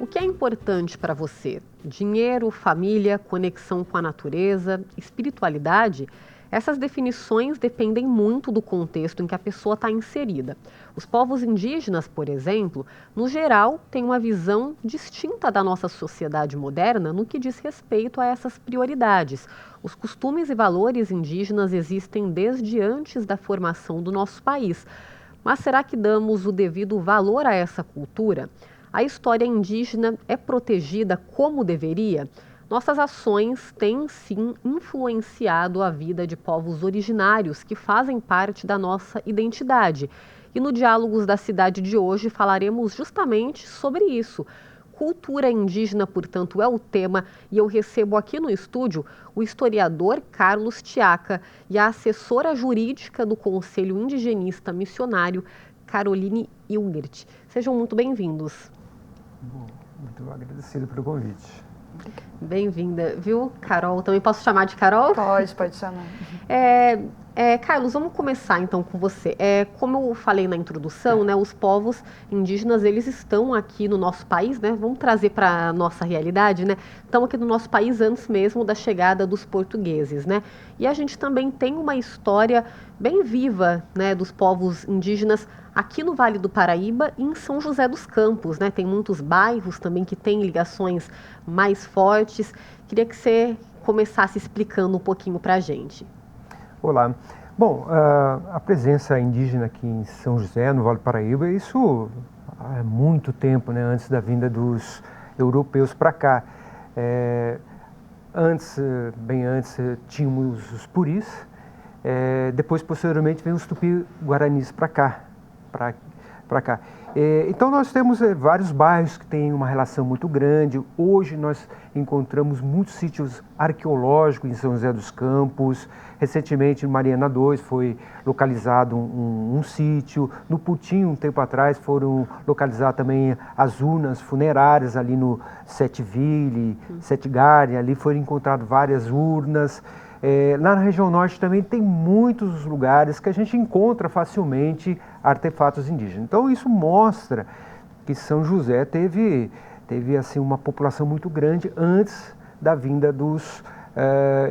O que é importante para você? Dinheiro, família, conexão com a natureza, espiritualidade? Essas definições dependem muito do contexto em que a pessoa está inserida. Os povos indígenas, por exemplo, no geral, têm uma visão distinta da nossa sociedade moderna no que diz respeito a essas prioridades. Os costumes e valores indígenas existem desde antes da formação do nosso país. Mas será que damos o devido valor a essa cultura? A história indígena é protegida como deveria? Nossas ações têm sim influenciado a vida de povos originários que fazem parte da nossa identidade. E no Diálogos da Cidade de hoje falaremos justamente sobre isso. Cultura indígena, portanto, é o tema, e eu recebo aqui no estúdio o historiador Carlos Tiaca e a assessora jurídica do Conselho Indigenista Missionário, Caroline Ilgert. Sejam muito bem-vindos. Bom, muito agradecido pelo convite. Bem-vinda, viu, Carol? Também posso chamar de Carol? Pode chamar. Carlos, vamos começar então com você. Como eu falei na introdução, né, os povos indígenas, eles estão aqui no nosso país, né? Vamos trazer para a nossa realidade, né? Estão aqui no nosso país antes mesmo da chegada dos portugueses, né? E a gente também tem uma história bem viva, né, dos povos indígenas aqui no Vale do Paraíba e em São José dos Campos, né? Tem muitos bairros também que têm ligações mais fortes. Queria que você começasse explicando um pouquinho para a gente. Olá. Bom, a presença indígena aqui em São José, no Vale do Paraíba, isso há muito tempo, né, antes da vinda dos europeus para cá. Bem antes, tínhamos os puris, depois, posteriormente, vem os tupi-guaranis para cá. Então nós temos vários bairros que têm uma relação muito grande. Hoje nós encontramos muitos sítios arqueológicos em São José dos Campos. Recentemente em Mariana II foi localizado um sítio. No Putim, um tempo atrás, foram localizadas também as urnas funerárias ali no Setville, Setgare. Ali foram encontradas várias urnas. Lá na região norte também tem muitos lugares que a gente encontra facilmente artefatos indígenas. Então isso mostra que São José teve assim, uma população muito grande antes da vinda dos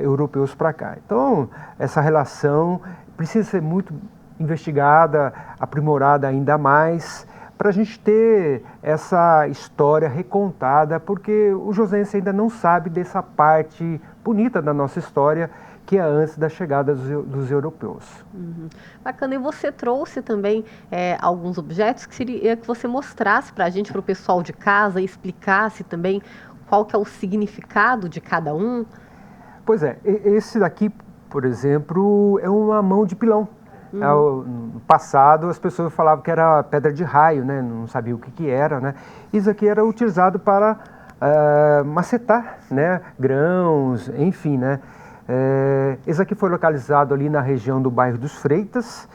europeus para cá. Então essa relação precisa ser muito investigada, aprimorada ainda mais, para a gente ter essa história recontada, porque o josense ainda não sabe dessa parte bonita da nossa história, que é antes da chegada dos europeus. Bacana, e você trouxe também alguns objetos que seria que você mostrasse para a gente, para o pessoal de casa, e explicasse também qual que é o significado de cada um? Pois é, esse daqui, por exemplo, é uma mão de pilão. No passado as pessoas falavam que era pedra de raio, né? Não sabiam o que era, né? Isso aqui era utilizado para macetar, né? Grãos, enfim, né? Esse aqui foi localizado ali na região do bairro dos Freitas,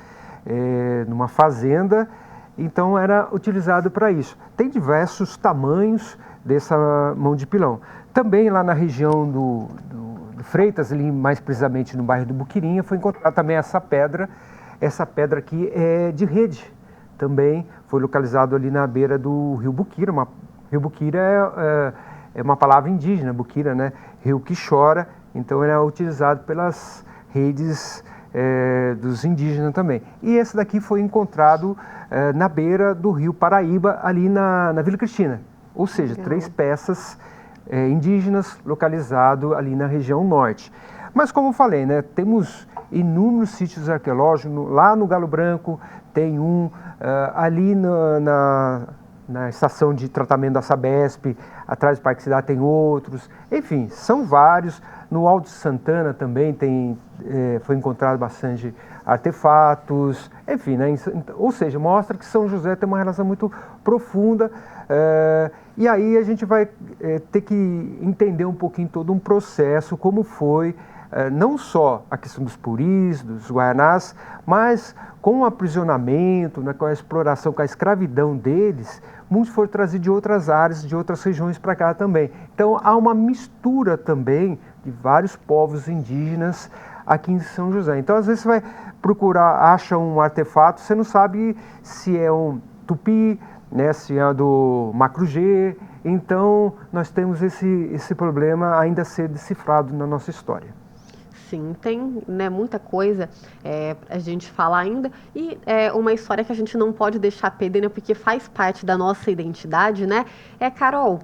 numa fazenda, então era utilizado para isso. Tem diversos tamanhos dessa mão de pilão. Também lá na região do Freitas, ali mais precisamente no bairro do Buquirinha, foi encontrada também essa pedra. Essa pedra aqui é de rede, também foi localizado ali na beira do rio Buquira. Rio Buquira é uma palavra indígena, Buquira, né? Rio que chora, então ele é utilizado pelas redes dos indígenas também. E esse daqui foi encontrado na beira do rio Paraíba, ali na Vila Cristina. Ou seja, 3 peças indígenas localizadas ali na região norte. Mas como eu falei, né, temos inúmeros sítios arqueológicos. Lá no Galo Branco tem ali na estação de tratamento da Sabesp, atrás do Parque Cidade tem outros. Enfim, são vários. No Alto de Santana também foi encontrado bastante artefatos. Enfim, né, ou seja, mostra que São José tem uma relação muito profunda. E aí a gente vai ter que entender um pouquinho todo um processo, como foi não só a questão dos puris, dos guaianás, mas com o aprisionamento, né, com a exploração, com a escravidão deles, muitos foram trazidos de outras áreas, de outras regiões para cá também. Então há uma mistura também de vários povos indígenas aqui em São José. Então às vezes você vai procurar, acha um artefato, você não sabe se é um tupi, né, se é do Macrugê, Então, nós temos esse problema ainda a ser decifrado na nossa história. Sim, tem, né, muita coisa a gente falar ainda, e uma história que a gente não pode deixar perder, né, porque faz parte da nossa identidade, né? Carol,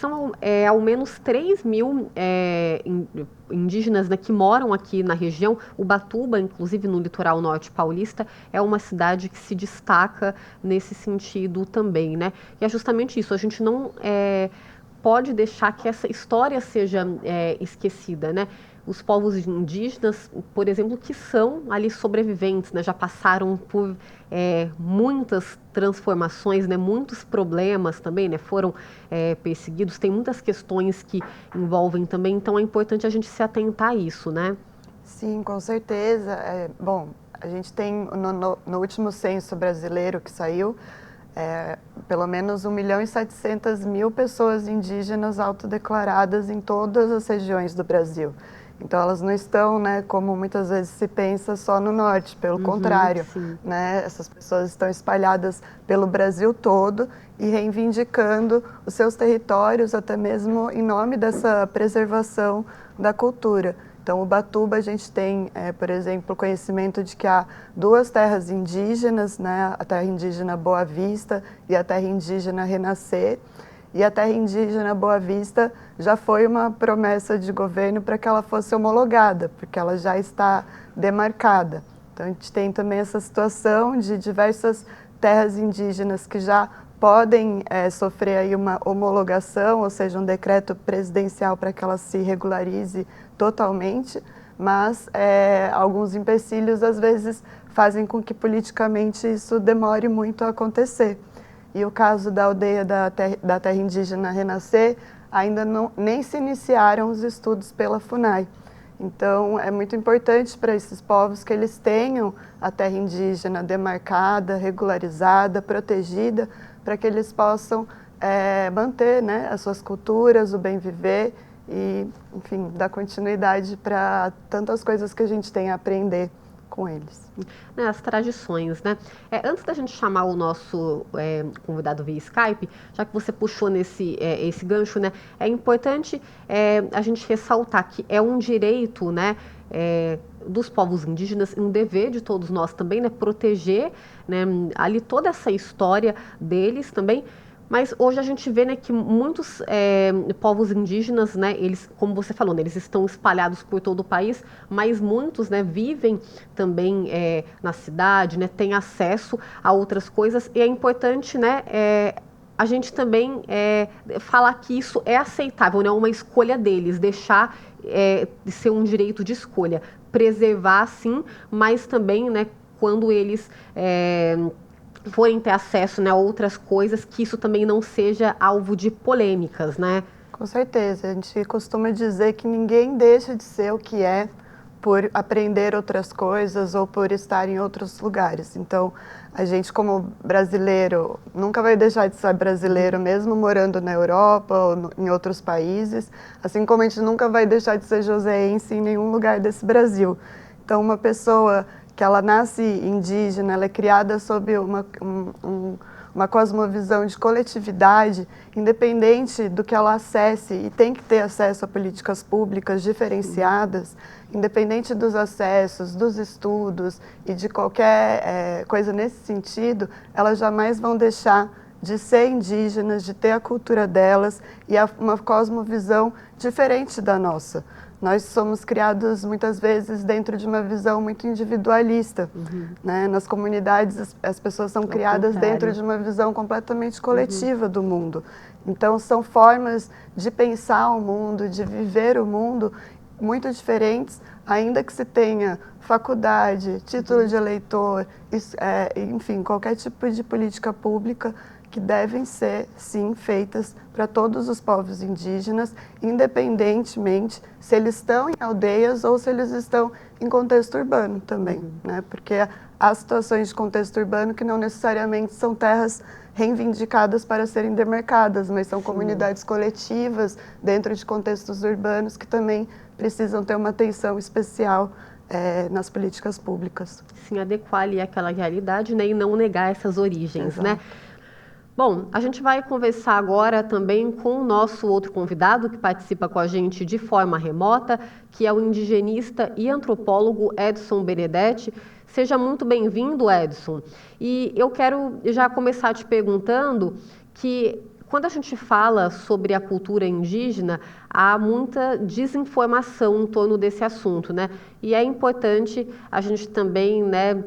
são ao menos 3 mil indígenas, né, que moram aqui na região. Ubatuba, inclusive no litoral norte paulista, é uma cidade que se destaca nesse sentido também, né? E é justamente isso, a gente não pode deixar que essa história seja esquecida, né? Os povos indígenas, por exemplo, que são ali sobreviventes, né? Já passaram por muitas transformações, né? Muitos problemas também, né? Foram perseguidos, tem muitas questões que envolvem também, então é importante a gente se atentar a isso, né? Sim, com certeza. Bom, a gente tem no último censo brasileiro que saiu, pelo menos 1.700.000 pessoas indígenas autodeclaradas em todas as regiões do Brasil. Então, elas não estão, né, como muitas vezes se pensa, só no norte, pelo contrário, né, essas pessoas estão espalhadas pelo Brasil todo e reivindicando os seus territórios, até mesmo em nome dessa preservação da cultura. Então, Ubatuba, a gente tem, por exemplo, conhecimento de que há 2 terras indígenas, né, a terra indígena Boa Vista e a terra indígena Renascer. E a terra indígena Boa Vista já foi uma promessa de governo para que ela fosse homologada, porque ela já está demarcada. Então, a gente tem também essa situação de diversas terras indígenas que já podem sofrer aí uma homologação, ou seja, um decreto presidencial para que ela se regularize totalmente, mas alguns empecilhos às vezes fazem com que politicamente isso demore muito a acontecer. E o caso da aldeia da terra indígena Renascer, ainda nem se iniciaram os estudos pela FUNAI. Então, é muito importante para esses povos que eles tenham a terra indígena demarcada, regularizada, protegida, para que eles possam manter, né, as suas culturas, o bem viver e, enfim, dar continuidade para tantas coisas que a gente tem a aprender com eles. As tradições, né? Antes da gente chamar o nosso convidado via Skype, já que você puxou esse gancho, né? É importante a gente ressaltar que é um direito, né? Dos povos indígenas, um dever de todos nós também, né? Proteger, né, ali toda essa história deles também. Mas hoje a gente vê, né, que muitos povos indígenas, né, eles, como você falou, né, eles estão espalhados por todo o país, mas muitos, né, vivem também na cidade, né, têm acesso a outras coisas, e é importante, né, a gente também falar que isso é aceitável, né, uma escolha deles, deixar de ser um direito de escolha, preservar sim, mas também, né, quando eles forem ter acesso, né, a outras coisas, que isso também não seja alvo de polêmicas, né? Com certeza. A gente costuma dizer que ninguém deixa de ser o que é por aprender outras coisas ou por estar em outros lugares. Então, a gente como brasileiro nunca vai deixar de ser brasileiro, mesmo morando na Europa ou em outros países, assim como a gente nunca vai deixar de ser joseense em nenhum lugar desse Brasil. Então, uma pessoa que ela nasce indígena, ela é criada sob uma cosmovisão de coletividade, independente do que ela acesse, e tem que ter acesso a políticas públicas diferenciadas, independente dos acessos, dos estudos e de qualquer coisa nesse sentido, elas jamais vão deixar de ser indígenas, de ter a cultura delas e uma cosmovisão diferente da nossa. Nós somos criados muitas vezes dentro de uma visão muito individualista, né? Nas comunidades as pessoas são criadas dentro de uma visão completamente coletiva do mundo. Então são formas de pensar o mundo, de viver o mundo muito diferentes, ainda que se tenha faculdade, título de eleitor, enfim, qualquer tipo de política pública que devem ser, sim, feitas para todos os povos indígenas, independentemente se eles estão em aldeias ou se eles estão em contexto urbano também, né? Porque há situações de contexto urbano que não necessariamente são terras reivindicadas para serem demarcadas, mas são comunidades coletivas dentro de contextos urbanos que também precisam ter uma atenção especial nas políticas públicas. Sim, adequar ali aquela realidade, né, e não negar essas origens, né? Bom, a gente vai conversar agora também com o nosso outro convidado que participa com a gente de forma remota, que é o indigenista e antropólogo Edson Benedetti. Seja muito bem-vindo, Edson. E eu quero já começar te perguntando que quando a gente fala sobre a cultura indígena, há muita desinformação em torno desse assunto, né? E é importante a gente também, né,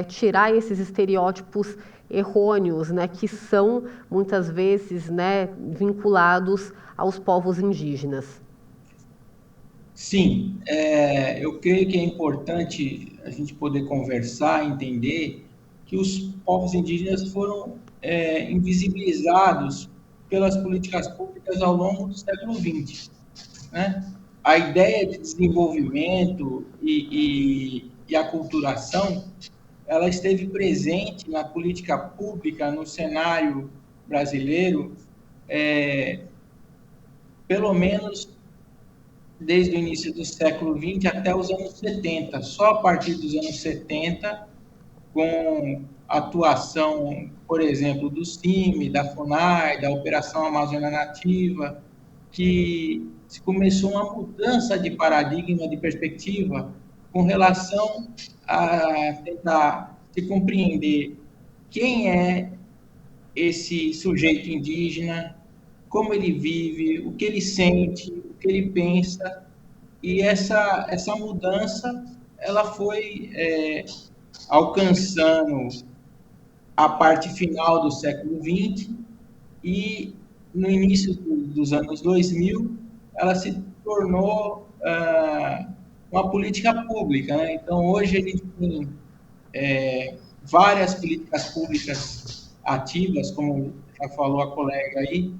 tirar esses estereótipos errôneos, né, que são muitas vezes, né, vinculados aos povos indígenas. Sim, eu creio que é importante a gente poder conversar, entender que os povos indígenas foram invisibilizados pelas políticas públicas ao longo do século XX, né? A ideia de desenvolvimento e aculturação, ela esteve presente na política pública, no cenário brasileiro, pelo menos desde o início do século XX até os anos 70. Só a partir dos anos 70, com a atuação, por exemplo, do CIMI, da FUNAI, da Operação Amazônia Nativa, que se começou uma mudança de paradigma, de perspectiva, com relação a tentar se compreender quem é esse sujeito indígena, como ele vive, o que ele sente, o que ele pensa. E essa mudança ela foi alcançando a parte final do século XX e no início dos anos 2000 ela se tornou uma política pública, né? Então hoje a gente tem várias políticas públicas ativas, como já falou a colega aí.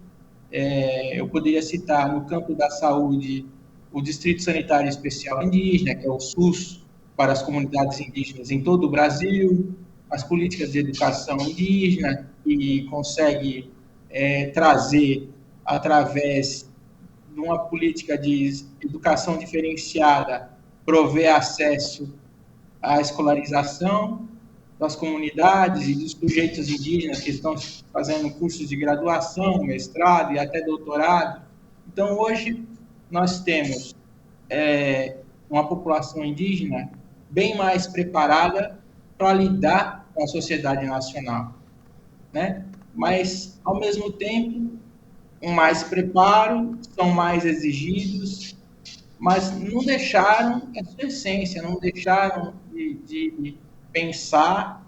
Eu poderia citar no campo da saúde o Distrito Sanitário Especial Indígena, que é o SUS, para as comunidades indígenas em todo o Brasil, as políticas de educação indígena, que consegue trazer, através de uma política de educação diferenciada, prover acesso à escolarização das comunidades e dos sujeitos indígenas que estão fazendo cursos de graduação, mestrado e até doutorado. Então, hoje, nós temos uma população indígena bem mais preparada para lidar com a sociedade nacional, né? Mas, ao mesmo tempo, com mais preparo, são mais exigidos, mas não deixaram a sua essência, não deixaram de pensar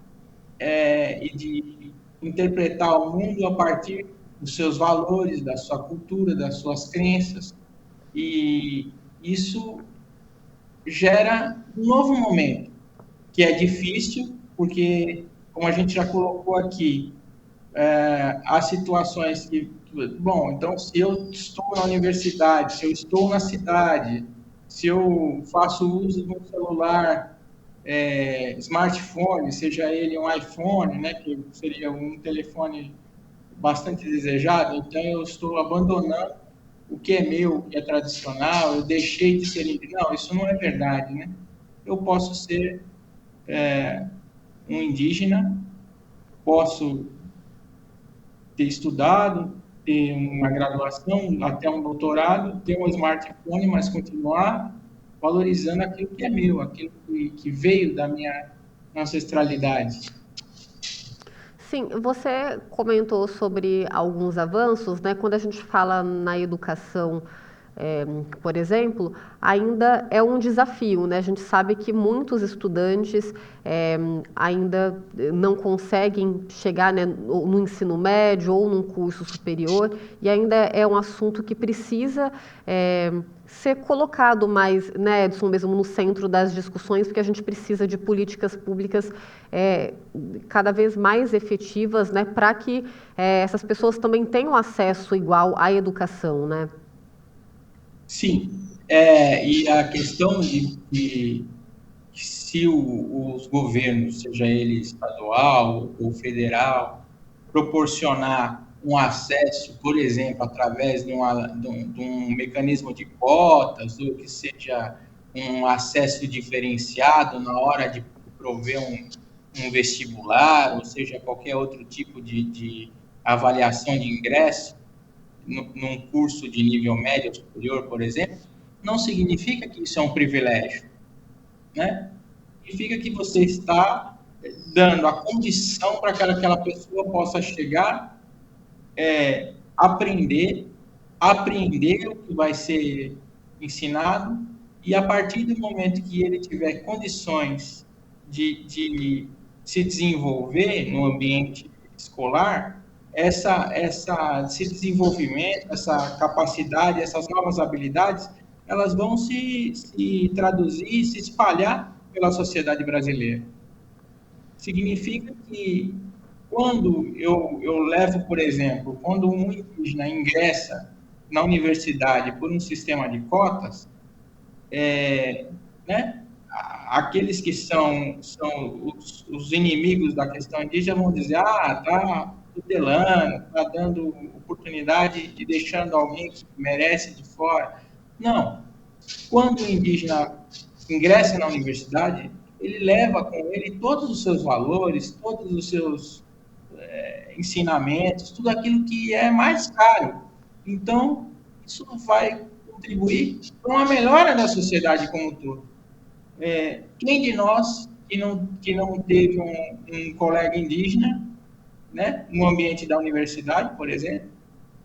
e de interpretar o mundo a partir dos seus valores, da sua cultura, das suas crenças. E isso gera um novo momento, que é difícil, porque, como a gente já colocou aqui, há situações que, bom, então se eu estou na universidade, se eu estou na cidade, se eu faço uso de um celular, smartphone, seja ele um iPhone, né, que seria um telefone bastante desejado, então eu estou abandonando o que é meu, o que é tradicional, eu deixei de ser indígena. Não, isso não é verdade, né? Eu posso ser um indígena, posso ter estudado, ter uma graduação, até um doutorado, ter um smartphone, mas continuar valorizando aquilo que é meu, aquilo que veio da minha ancestralidade. Sim, você comentou sobre alguns avanços, né? Quando a gente fala na educação, por exemplo, ainda é um desafio, né? A gente sabe que muitos estudantes ainda não conseguem chegar, né, no ensino médio ou num curso superior, e ainda é um assunto que precisa ser colocado mais, né, Edson, mesmo no centro das discussões, porque a gente precisa de políticas públicas cada vez mais efetivas, né, para que essas pessoas também tenham acesso igual à educação, né? Sim, e a questão de se os governos, seja ele estadual ou federal, proporcionar um acesso, por exemplo, através de um mecanismo de cotas, ou que seja um acesso diferenciado na hora de prover um vestibular, ou seja, qualquer outro tipo de avaliação de ingresso num curso de nível médio ou superior, por exemplo, não significa que isso é um privilégio, né? Significa que você está dando a condição para que aquela pessoa possa chegar, aprender o que vai ser ensinado, e a partir do momento que ele tiver condições de se desenvolver no ambiente escolar, esse desenvolvimento, essa capacidade, essas novas habilidades, elas vão se traduzir, se espalhar pela sociedade brasileira. Significa que quando eu levo, por exemplo, quando um indígena ingressa na universidade por um sistema de cotas, né, aqueles que são os inimigos da questão indígena vão dizer, tá tutelando, tá dando oportunidade e deixando alguém que merece de fora. Não. Quando o indígena ingressa na universidade, ele leva com ele todos os seus valores, todos os seus ensinamentos, tudo aquilo que é mais caro. Então, isso vai contribuir para uma melhora da sociedade como um todo. Quem de nós que não teve um colega indígena, né, no ambiente da universidade, por exemplo,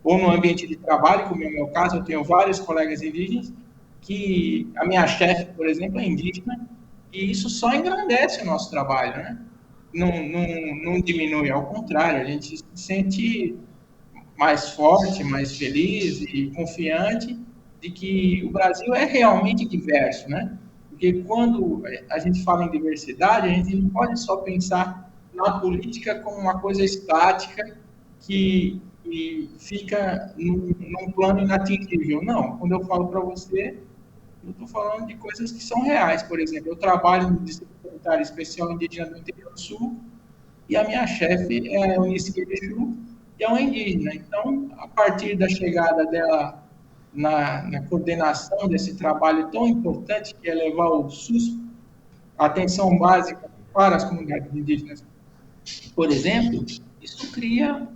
ou no ambiente de trabalho, como é o meu caso, eu tenho vários colegas indígenas, que a minha chefe, por exemplo, é indígena, e isso só engrandece o nosso trabalho, né? Não diminui, ao contrário, a gente se sente mais forte, mais feliz e confiante de que o Brasil é realmente diverso, né? Porque quando a gente fala em diversidade, a gente não pode só pensar na política como uma coisa estática que fica num plano inatingível. Não, quando eu falo para você, eu estou falando de coisas que são reais. Por exemplo, eu trabalho no Distrito Sanitário Especial Indígena do Interior do Sul e a minha chefe é a Eunice Quebechu, que é uma indígena. Então, a partir da chegada dela na coordenação desse trabalho tão importante, que é levar o SUS, a atenção básica para as comunidades indígenas, por exemplo, isso cria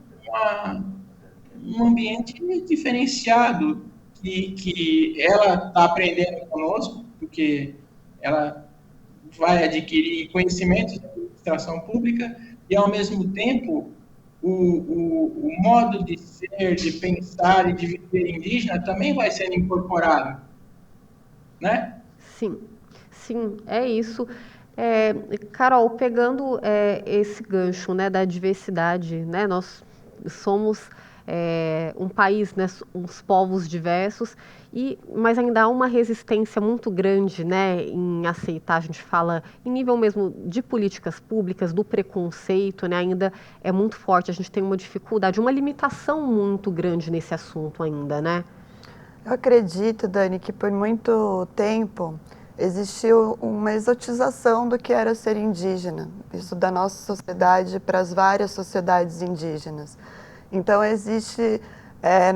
um ambiente diferenciado, que ela está aprendendo conosco, porque ela vai adquirir conhecimentos da administração pública e, ao mesmo tempo, o modo de ser, de pensar e de viver indígena também vai sendo incorporado, né? Sim, sim, é isso. Carol, pegando esse gancho, né, da diversidade, né, nós somos um país, né, uns povos diversos, mas ainda há uma resistência muito grande, né, em aceitar. A gente fala em nível mesmo de políticas públicas, do preconceito, né, ainda é muito forte. A gente tem uma dificuldade, uma limitação muito grande nesse assunto ainda, né? Eu acredito, Dani, que por muito tempo existiu uma exotização do que era ser indígena, isso da nossa sociedade para as várias sociedades indígenas. Então existe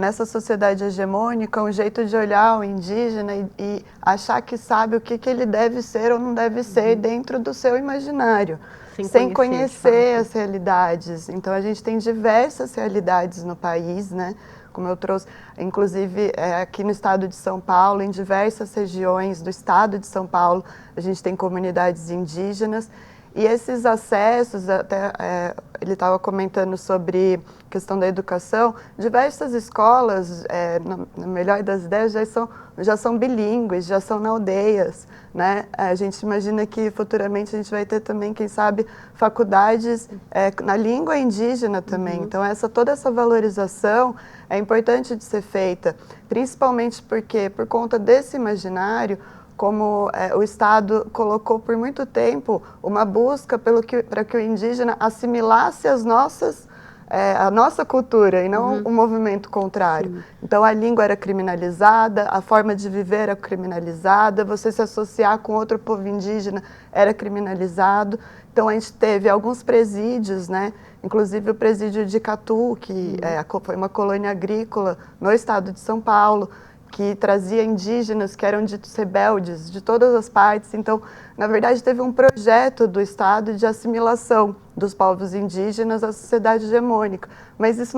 nessa sociedade hegemônica um jeito de olhar o indígena e achar que sabe o que ele deve ser ou não deve ser dentro do seu imaginário, sem conhecer as realidades. Então a gente tem diversas realidades no país, né? Como eu trouxe, inclusive aqui no estado de São Paulo, em diversas regiões do estado de São Paulo, a gente tem comunidades indígenas. E esses acessos, até ele estava comentando sobre a questão da educação, diversas escolas, na melhor das ideias, já são bilíngues, já são na aldeias, né? A gente imagina que futuramente a gente vai ter também, quem sabe, faculdades na língua indígena também. Então, toda essa valorização é importante de ser feita, principalmente porque, por conta desse imaginário, como o Estado colocou por muito tempo uma busca para que o indígena assimilasse a nossa cultura e não o movimento contrário. Sim. Então a língua era criminalizada, a forma de viver era criminalizada, você se associar com outro povo indígena era criminalizado. Então a gente teve alguns presídios, né? Inclusive o presídio de Catu, que foi uma colônia agrícola no estado de São Paulo, que trazia indígenas que eram ditos rebeldes de todas as partes. Então, na verdade, teve um projeto do Estado de assimilação dos povos indígenas à sociedade hegemônica. Mas isso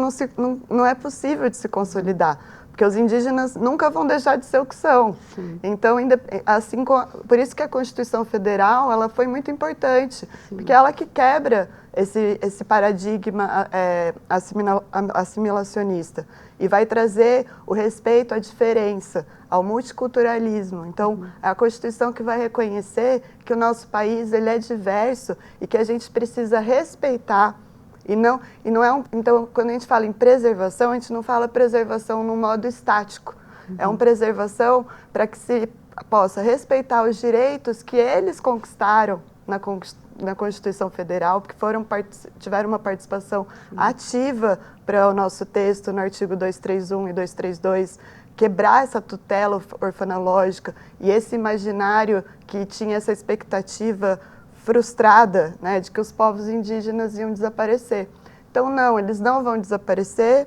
não é possível de se consolidar, porque os indígenas nunca vão deixar de ser o que são. Sim. Então, assim, por isso que a Constituição Federal ela foi muito importante, sim, porque ela que quebra esse paradigma assimilacionista e vai trazer o respeito à diferença, ao multiculturalismo. Então, é a Constituição que vai reconhecer que o nosso país ele é diverso e que a gente precisa respeitar. Então, quando a gente fala em preservação, a gente não fala preservação no modo estático. É uma preservação para que se possa respeitar os direitos que eles conquistaram na Constituição Federal, porque tiveram uma participação ativa para o nosso texto no artigo 231 e 232, quebrar essa tutela orfanológica e esse imaginário que tinha essa expectativa frustrada, né, de que os povos indígenas iam desaparecer. Então, não, eles não vão desaparecer,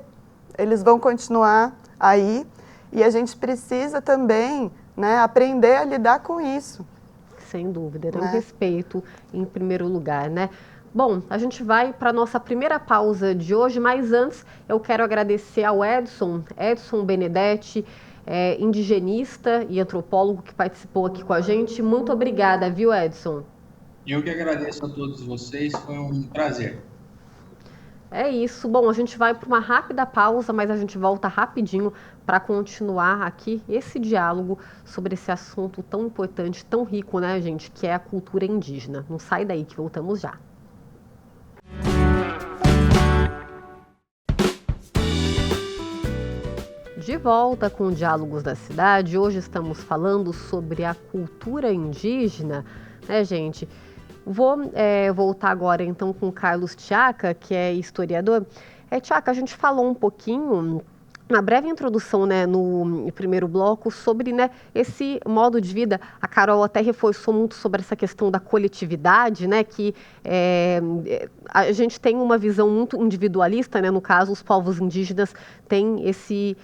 eles vão continuar aí, e a gente precisa também, né, aprender a lidar com isso. Sem dúvida, era um respeito em primeiro lugar, né? Bom, a gente vai para a nossa primeira pausa de hoje, mas antes eu quero agradecer ao Edson Benedetti, indigenista e antropólogo que participou aqui com a gente. Muito obrigada, viu, Edson? Eu que agradeço a todos vocês, foi um prazer. É isso. Bom, a gente vai para uma rápida pausa, mas a gente volta rapidinho para continuar aqui esse diálogo sobre esse assunto tão importante, tão rico, né, gente, que é a cultura indígena. Não sai daí que voltamos já. De volta com Diálogos da Cidade, hoje estamos falando sobre a cultura indígena, né, gente? Vou voltar agora então com o Carlos Tchaka, que é historiador. Tchaka, a gente falou um pouquinho, na breve introdução, né, no primeiro bloco, sobre, né, esse modo de vida. A Carol até reforçou muito sobre essa questão da coletividade, né, que a gente tem uma visão muito individualista, né, no caso os povos indígenas têm esse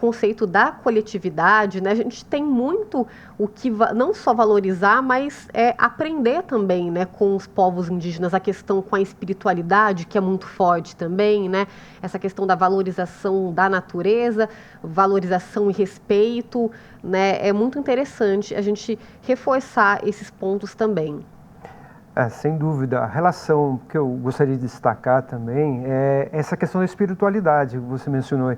conceito da coletividade, né? A gente tem muito o que não só valorizar, mas aprender também, né, com os povos indígenas, a questão com a espiritualidade, que é muito forte também, né? Essa questão da valorização da natureza, valorização e respeito, né? É muito interessante a gente reforçar esses pontos também. Sem dúvida. A relação que eu gostaria de destacar também é essa questão da espiritualidade que você mencionou.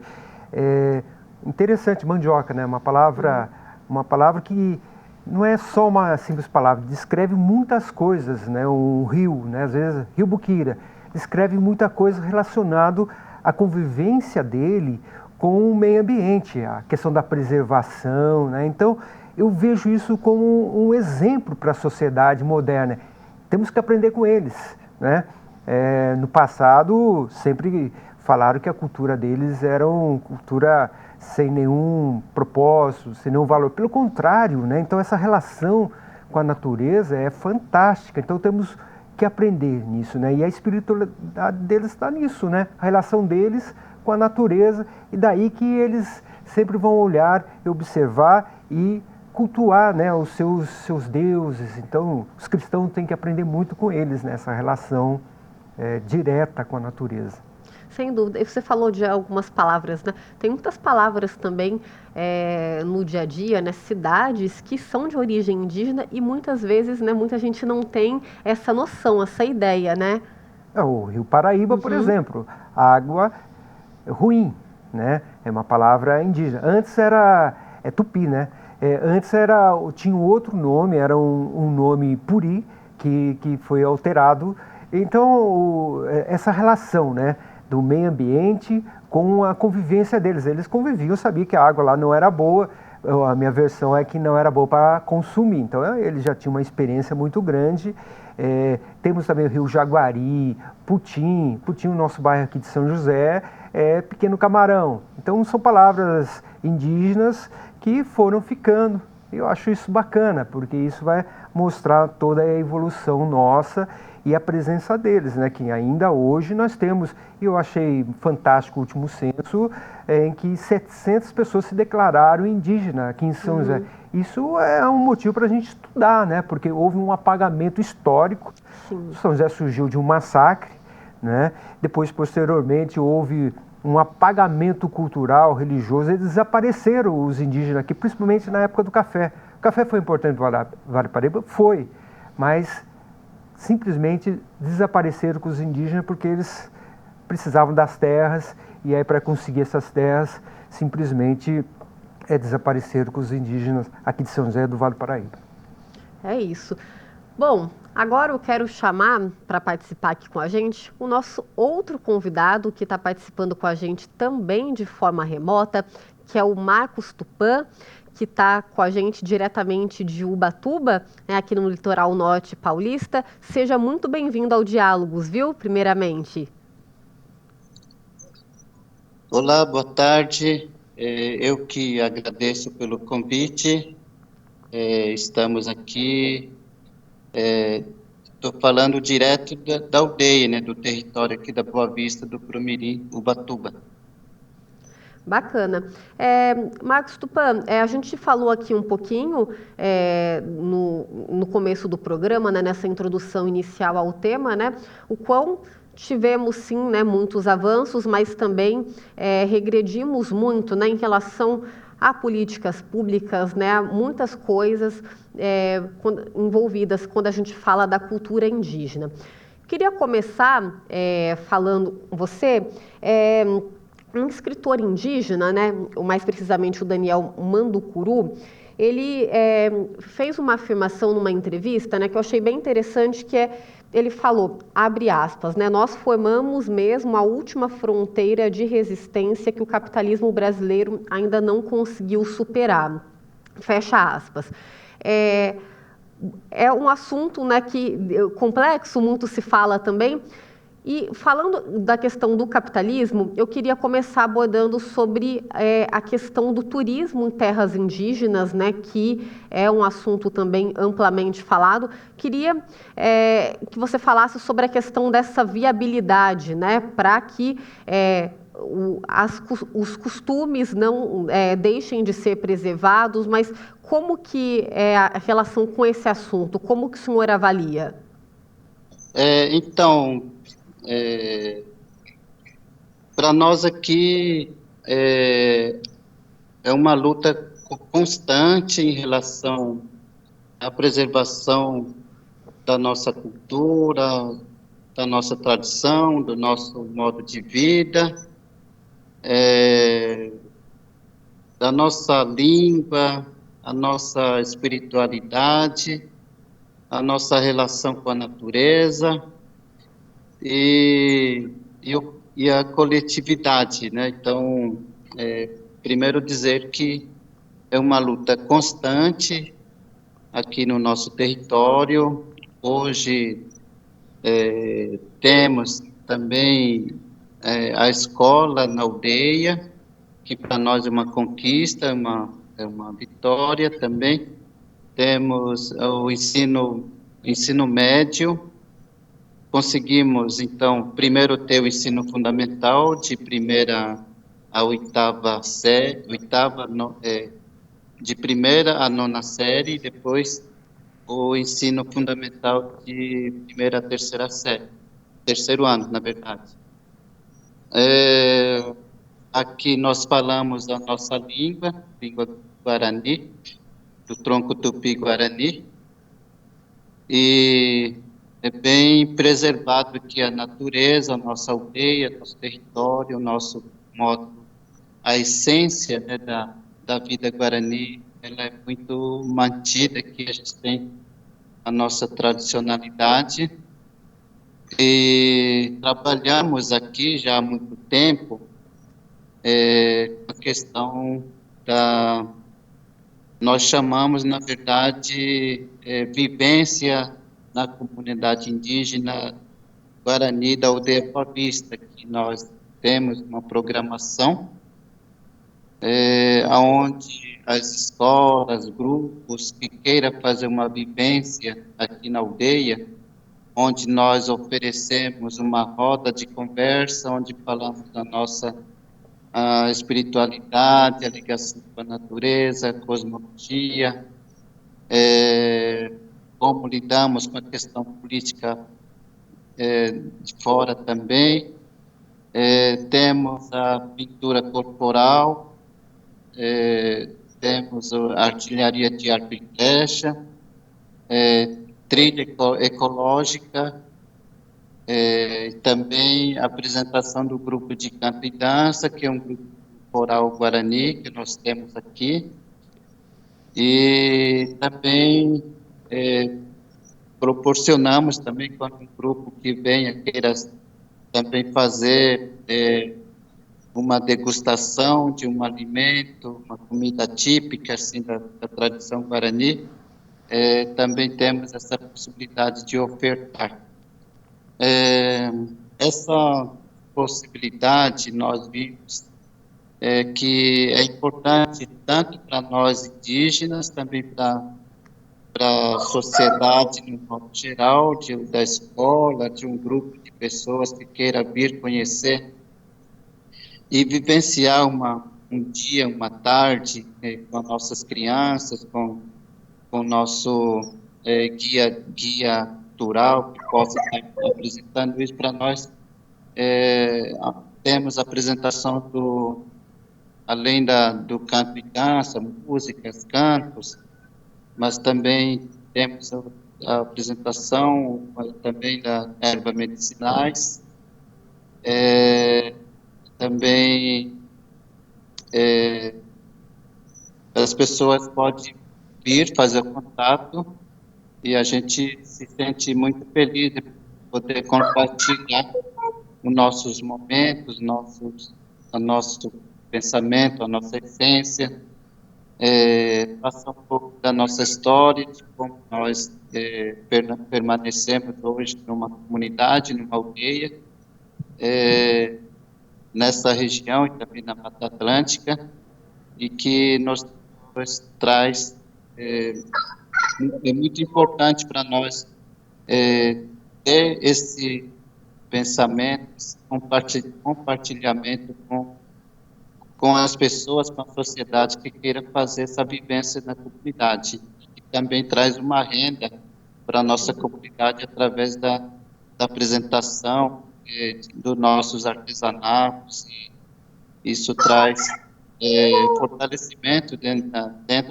Interessante, mandioca, né? Uma palavra que não é só uma simples palavra, descreve muitas coisas, né? Um rio, né? Às vezes Rio Buquira, descreve muita coisa relacionado à convivência dele com o meio ambiente, a questão da preservação, né? Então, eu vejo isso como um exemplo para a sociedade moderna. Temos que aprender com eles, né? No passado, sempre falaram que a cultura deles era uma cultura sem nenhum propósito, sem nenhum valor. Pelo contrário, né? Então essa relação com a natureza é fantástica. Então temos que aprender nisso, né? E a espiritualidade deles está nisso, né? A relação deles com a natureza, e daí que eles sempre vão olhar e observar e cultuar, né, os seus deuses. Então os cristãos têm que aprender muito com eles nessa relação direta com a natureza. Sem dúvida. E você falou de algumas palavras, né? Tem muitas palavras também no dia a dia, né? Cidades que são de origem indígena e muitas vezes, né, muita gente não tem essa noção, essa ideia, né? O Rio Paraíba, por exemplo, água ruim, né? É uma palavra indígena. Antes era tupi, né? Antes tinha um outro nome, era um nome puri, que foi alterado. Então, essa relação, né, do meio ambiente com a convivência deles. Eles conviviam, sabiam que a água lá não era boa. A minha versão é que não era boa para consumir. Então, eles já tinham uma experiência muito grande. Temos também o Rio Jaguari, Putim, o nosso bairro aqui de São José, Pequeno Camarão. Então, são palavras indígenas que foram ficando. Eu acho isso bacana, porque isso vai mostrar toda a evolução nossa e a presença deles, né, que ainda hoje nós temos, e eu achei fantástico o último censo, em que 700 pessoas se declararam indígena aqui em São José. Isso é um motivo para a gente estudar, né, porque houve um apagamento histórico. Sim. São José surgiu de um massacre, né, depois, posteriormente, houve um apagamento cultural, religioso, eles desapareceram, os indígenas aqui, principalmente na época do café. O café foi importante para Vale Paraíba? Foi, mas simplesmente desapareceram com os indígenas porque eles precisavam das terras e aí para conseguir essas terras simplesmente desapareceram com os indígenas aqui de São José do Vale Paraíba. É isso. Bom, agora eu quero chamar para participar aqui com a gente o nosso outro convidado que está participando com a gente também de forma remota, que é o Marcos Tupã, que está com a gente diretamente de Ubatuba, né, aqui no litoral norte paulista. Seja muito bem-vindo ao Diálogos, viu, primeiramente. Olá, boa tarde. Eu que agradeço pelo convite. Estamos aqui. Estou falando direto da aldeia, né, do território aqui da Boa Vista, do Prumirim, Ubatuba. Bacana. Marcos Tupã, a gente falou aqui um pouquinho no começo do programa, né, nessa introdução inicial ao tema, né, o quão tivemos, sim, né, muitos avanços, mas também regredimos muito, né, em relação a políticas públicas, né, muitas coisas envolvidas quando a gente fala da cultura indígena. Queria começar falando com você, um escritor indígena, né, mais precisamente o Daniel Manducuru, ele fez uma afirmação numa entrevista, né, que eu achei bem interessante, que ele falou, abre aspas, né, nós formamos mesmo a última fronteira de resistência que o capitalismo brasileiro ainda não conseguiu superar, fecha aspas. É um assunto, né, complexo, muito se fala também. E falando da questão do capitalismo, eu queria começar abordando sobre a questão do turismo em terras indígenas, né, que é um assunto também amplamente falado. Queria que você falasse sobre a questão dessa viabilidade, né, para que os costumes não deixem de ser preservados, mas como que é a relação com esse assunto? Como que o senhor avalia? Para nós aqui é uma luta constante em relação à preservação da nossa cultura, da nossa tradição, do nosso modo de vida, da nossa língua, a nossa espiritualidade, a nossa relação com a natureza e a coletividade, né? Então, primeiro dizer que é uma luta constante aqui no nosso território. Hoje temos também a escola na aldeia, que para nós é uma conquista, é uma vitória também. Temos o ensino médio. Conseguimos, então, primeiro ter o ensino fundamental, de primeira a oitava série, de primeira a nona série, e depois o ensino fundamental de primeira a terceira série, terceiro ano, na verdade. Aqui nós falamos a nossa língua Guarani, do tronco Tupi-Guarani, e é bem preservado aqui a natureza, a nossa aldeia, nosso território, o nosso modo, a essência, né, da vida Guarani, ela é muito mantida aqui, a gente tem a nossa tradicionalidade, e trabalhamos aqui já há muito tempo a questão nós chamamos, na verdade, vivência na comunidade indígena Guarani da Aldeia Boa Vista, que nós temos uma programação onde as escolas, grupos que queiram fazer uma vivência aqui na aldeia, onde nós oferecemos uma roda de conversa, onde falamos da nossa espiritualidade, a ligação com a natureza, a cosmologia, como lidamos com a questão política de fora também. Temos a pintura corporal, temos a artilharia de arco e flecha, trilha ecológica, também a apresentação do grupo de canto e dança, que é um grupo coral guarani, que nós temos aqui, e também proporcionamos também, quando um grupo que venha queira também fazer uma degustação de um alimento, uma comida típica, assim, da tradição guarani, também temos essa possibilidade de ofertar. Essa possibilidade nós vimos que é importante tanto para nós indígenas, também para a sociedade no modo geral, da escola, de um grupo de pessoas que queira vir conhecer e vivenciar um dia, uma tarde com as nossas crianças, com o nosso guia cultural, que possa estar apresentando isso para nós. Temos a apresentação além do canto e dança, músicas, cantos, mas também temos a apresentação também da ervas medicinais, também as pessoas podem vir fazer contato e a gente se sente muito feliz de poder compartilhar os nossos momentos, o nosso pensamento, a nossa essência, passar um pouco da nossa história, de como nós permanecemos hoje numa comunidade, numa aldeia, nessa região e também na Mata Atlântica, e que nos traz, é muito importante para nós ter esse pensamento, esse compartilhamento com as pessoas, com a sociedade que queira fazer essa vivência na comunidade, e também traz uma renda para a nossa comunidade através da apresentação dos nossos artesanatos, e isso traz fortalecimento dentro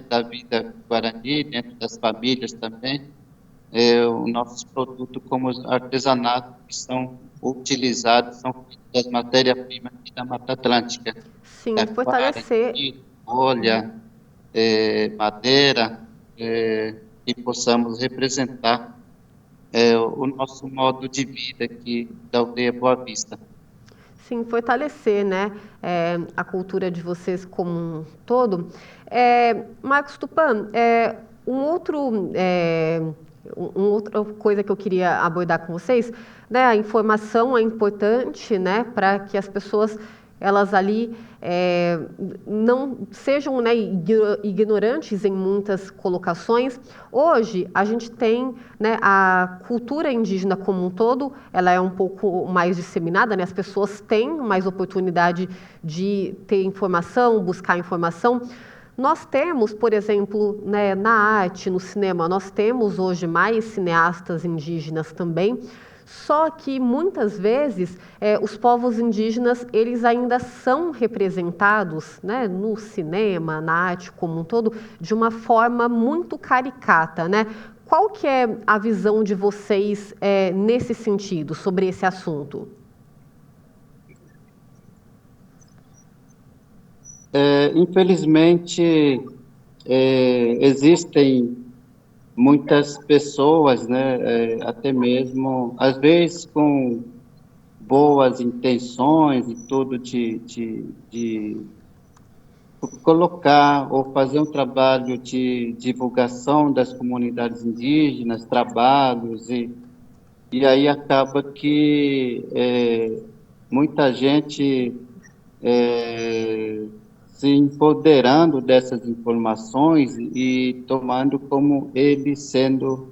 da vida guarani, dentro das famílias também, os nossos produtos como artesanatos que são utilizados, são das matérias-primas da Mata Atlântica. Sim, fortalecer. Folha, madeira, que possamos representar o nosso modo de vida aqui da aldeia Boa Vista. Sim, fortalecer, né, a cultura de vocês como um todo. Marcos Tupã, uma outra coisa que eu queria abordar com vocês, né, a informação é importante, né, para que as pessoas elas ali não sejam, né, ignorantes em muitas colocações. Hoje, a gente tem, né, a cultura indígena como um todo, ela é um pouco mais disseminada, né, as pessoas têm mais oportunidade de ter informação, buscar informação. Nós temos, por exemplo, né, na arte, no cinema, nós temos hoje mais cineastas indígenas também, só que muitas vezes os povos indígenas eles ainda são representados, né, no cinema, na arte como um todo, de uma forma muito caricata, né? Qual que é a visão de vocês nesse sentido, sobre esse assunto? Infelizmente, existem muitas pessoas, né, até mesmo, às vezes com boas intenções e tudo de colocar ou fazer um trabalho de divulgação das comunidades indígenas, trabalhos, e aí acaba que muita gente se empoderando dessas informações e tomando como ele sendo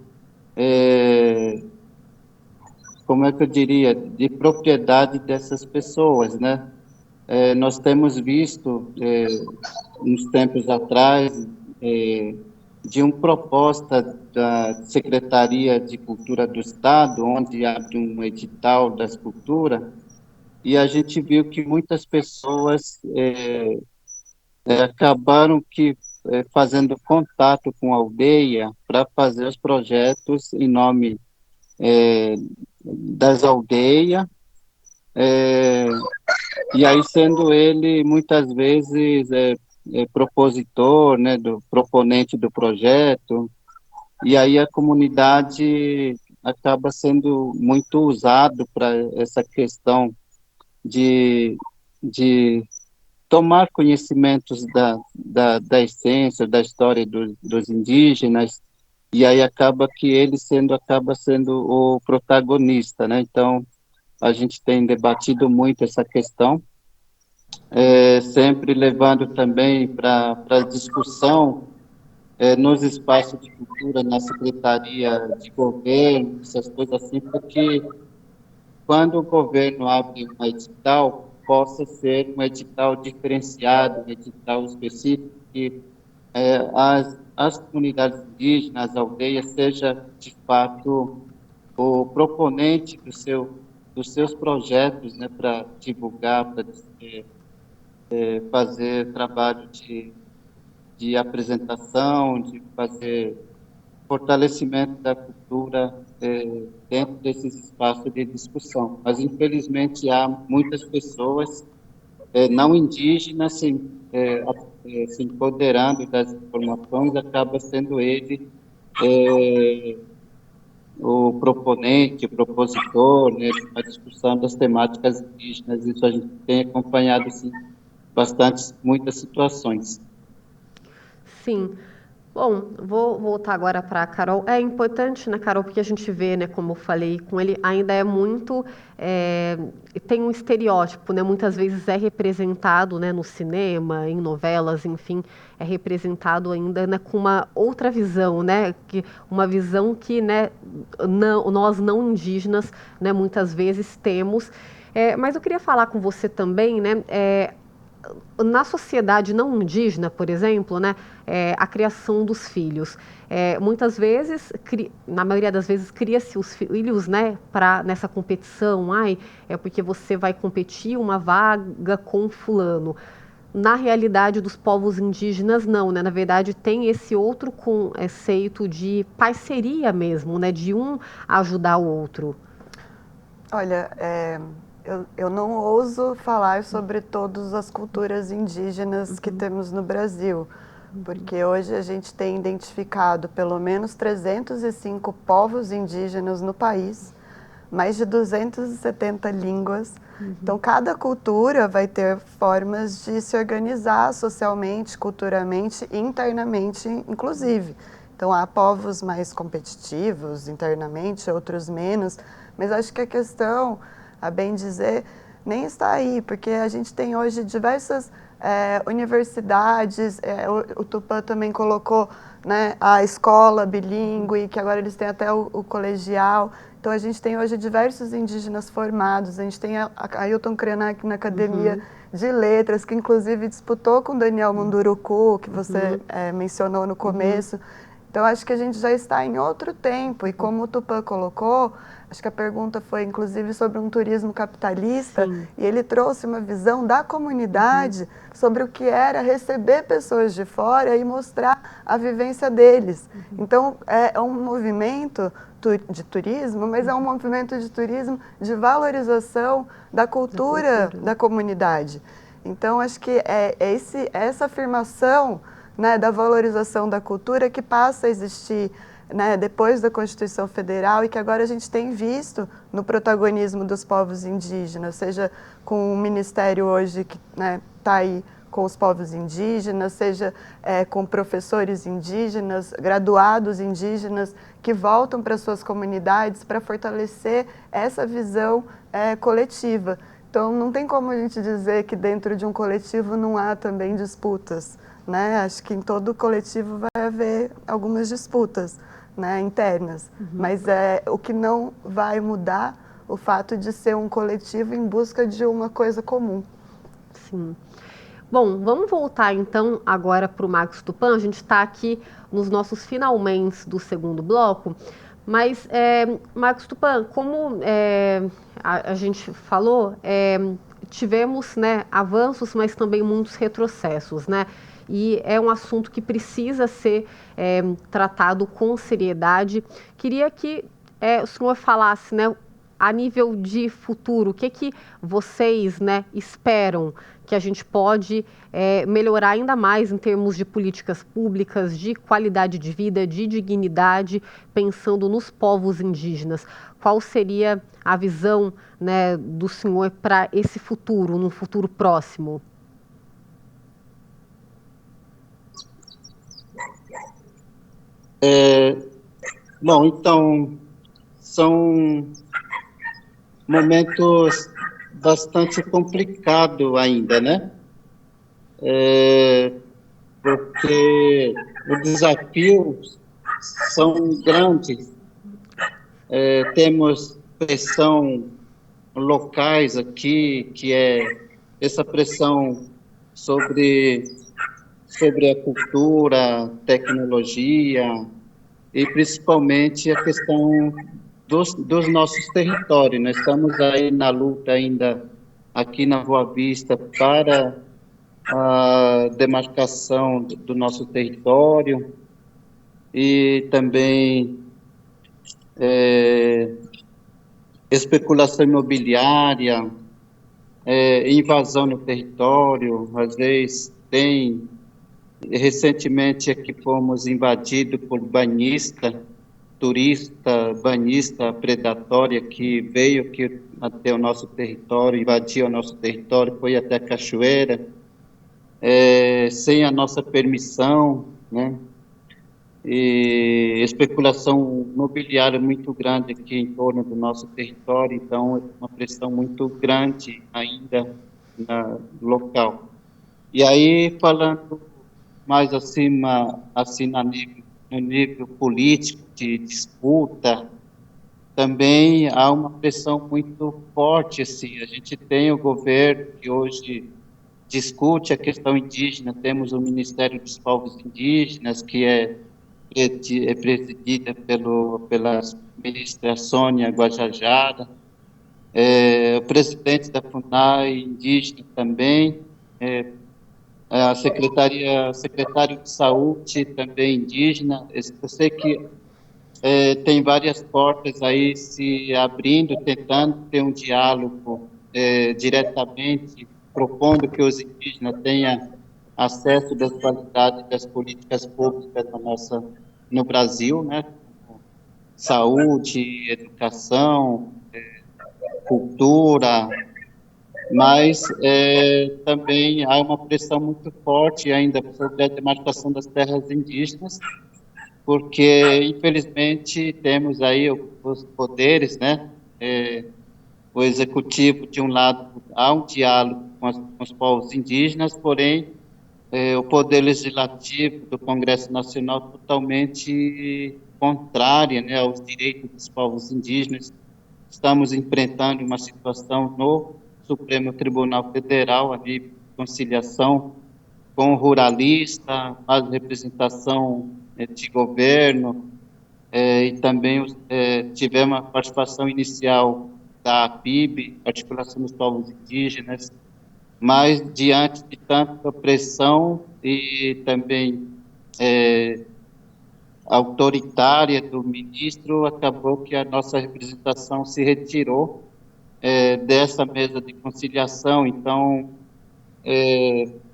como é que eu diria, de propriedade dessas pessoas, né? Nós temos visto, uns tempos atrás, de uma proposta da Secretaria de Cultura do Estado, onde abre um edital das culturas, e a gente viu que muitas pessoas acabaram fazendo contato com a aldeia para fazer os projetos em nome das aldeias, e aí sendo ele muitas vezes propositor, né, do proponente do projeto, e aí a comunidade acaba sendo muito usado para essa questão de tomar conhecimentos da essência, da história dos indígenas, e aí acaba sendo o protagonista, né? Então, a gente tem debatido muito essa questão, sempre levando também para discussão nos espaços de cultura, na secretaria de governo, essas coisas assim, porque quando o governo abre um edital, possa ser um edital diferenciado, um edital específico, que as comunidades indígenas, as aldeias, seja, de fato, o proponente dos seus projetos, né, para divulgar, para fazer trabalho de apresentação, de fazer fortalecimento da cultura dentro desses espaços de discussão. Mas, infelizmente, há muitas pessoas não indígenas se empoderando das informações, acaba sendo ele o proponente, o propositor, né, a discussão das temáticas indígenas. Isso a gente tem acompanhado, assim, muitas situações. Sim. Bom, vou voltar agora para a Carol. É importante, né, Carol, porque a gente vê, né, como eu falei com ele, ainda é muito, tem um estereótipo, né, muitas vezes é representado, né, no cinema, em novelas, enfim, é representado ainda, né, com uma outra visão, né, uma visão que, né, nós não indígenas, né, muitas vezes temos. Mas eu queria falar com você também, né, na sociedade não indígena, por exemplo, né, a criação dos filhos. Muitas vezes, na maioria das vezes, cria-se os filhos, né, nessa competição. É porque você vai competir uma vaga com fulano. Na realidade dos povos indígenas, não, né? Na verdade, tem esse outro conceito de parceria mesmo, né, de um ajudar o outro. Olha, eu não ouso falar sobre todas as culturas indígenas que temos no Brasil, porque hoje a gente tem identificado pelo menos 305 povos indígenas no país, mais de 270 línguas. Então, cada cultura vai ter formas de se organizar socialmente, culturalmente e internamente, inclusive. Então, há povos mais competitivos internamente, outros menos, mas acho que a questão, a bem dizer, nem está aí, porque a gente tem hoje diversas universidades, o Tupã também colocou, né, a escola bilíngue, que agora eles têm até o colegial. Então, a gente tem hoje diversos indígenas formados, a gente tem a Ailton Krenak na Academia de Letras, que inclusive disputou com Daniel Munduruku, que você mencionou no começo. Então, acho que a gente já está em outro tempo, e como o Tupã colocou, acho que a pergunta foi, inclusive, sobre um turismo capitalista, e ele trouxe uma visão da comunidade sobre o que era receber pessoas de fora e mostrar a vivência deles. Então, é um movimento de turismo, mas é um movimento de turismo de valorização da cultura da comunidade. Então, acho que essa afirmação, né, da valorização da cultura que passa a existir, né, depois da Constituição Federal, e que agora a gente tem visto no protagonismo dos povos indígenas, seja com o Ministério hoje que está aí com os povos indígenas, seja com professores indígenas, graduados indígenas, que voltam para suas comunidades para fortalecer essa visão coletiva. Então, não tem como a gente dizer que dentro de um coletivo não há também disputas, né? Acho que em todo coletivo vai haver algumas disputas, né, internas, mas o que não vai mudar o fato de ser um coletivo em busca de uma coisa comum. Sim. Bom, vamos voltar então agora para o Marcos Tupã. A gente está aqui nos nossos finalmente do segundo bloco, mas Marcos Tupã, como a gente falou, tivemos, né, avanços, mas também muitos retrocessos, né? E é um assunto que precisa ser tratado com seriedade. Queria que o senhor falasse, né, a nível de futuro, o que vocês, né, esperam que a gente pode melhorar ainda mais em termos de políticas públicas, de qualidade de vida, de dignidade, pensando nos povos indígenas? Qual seria a visão, né, do senhor para esse futuro, num futuro próximo? Bom, então, são momentos bastante complicados ainda, né? Porque os desafios são grandes. Temos pressão locais aqui, que é essa pressão sobre a cultura, tecnologia, e principalmente a questão dos nossos territórios. Nós estamos aí na luta ainda aqui na Boa Vista para a demarcação do nosso território e também especulação imobiliária, invasão no território. Às vezes tem. Recentemente aqui fomos invadidos por banhista predatória que veio aqui até o nosso território, invadiu o nosso território, foi até a cachoeira, sem a nossa permissão, né? E especulação imobiliária muito grande aqui em torno do nosso território, então é uma pressão muito grande ainda no local. E aí, falando mais acima, assim, no nível político, de disputa, também há uma pressão muito forte, assim. A gente tem o governo que hoje discute a questão indígena, temos o Ministério dos Povos Indígenas, que é presidida pela ministra Sônia Guajajara, o presidente da FUNAI indígena também, a secretário de saúde também indígena. Eu sei que tem várias portas aí se abrindo, tentando ter um diálogo diretamente, propondo que os indígenas tenham acesso das qualidades das políticas públicas no Brasil, né? Saúde, educação, cultura, mas também há uma pressão muito forte ainda sobre a demarcação das terras indígenas, porque, infelizmente, temos aí os poderes, né? O executivo, de um lado, há um diálogo com os povos indígenas, porém, o poder legislativo do Congresso Nacional totalmente contrária, né, aos direitos dos povos indígenas. Estamos enfrentando uma situação no Supremo Tribunal Federal, a nível de conciliação com o ruralista, mais representação de governo, e também tivemos a participação inicial da PIB, Articulação dos Povos Indígenas, mas diante de tanta pressão e também autoritária do ministro, acabou que a nossa representação se retirou dessa mesa de conciliação. Então,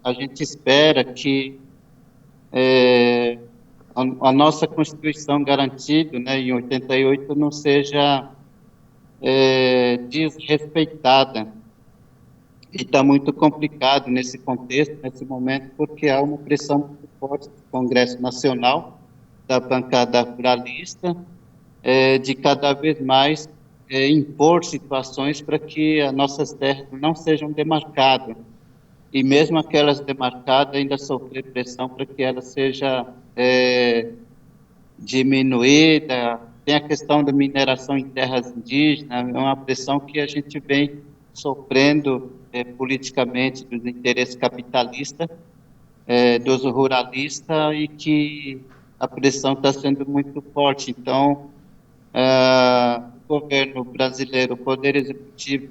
a gente espera que a nossa Constituição garantida, né, em 88, não seja desrespeitada. E está muito complicado nesse contexto, nesse momento, porque há uma pressão muito forte do Congresso Nacional, da bancada ruralista, de cada vez mais impor situações para que as nossas terras não sejam demarcadas. E mesmo aquelas demarcadas ainda sofrer pressão para que ela seja diminuída, tem a questão da mineração em terras indígenas, é uma pressão que a gente vem sofrendo politicamente dos interesses capitalistas, dos ruralistas, e que a pressão está sendo muito forte. Então, o governo brasileiro, o Poder Executivo,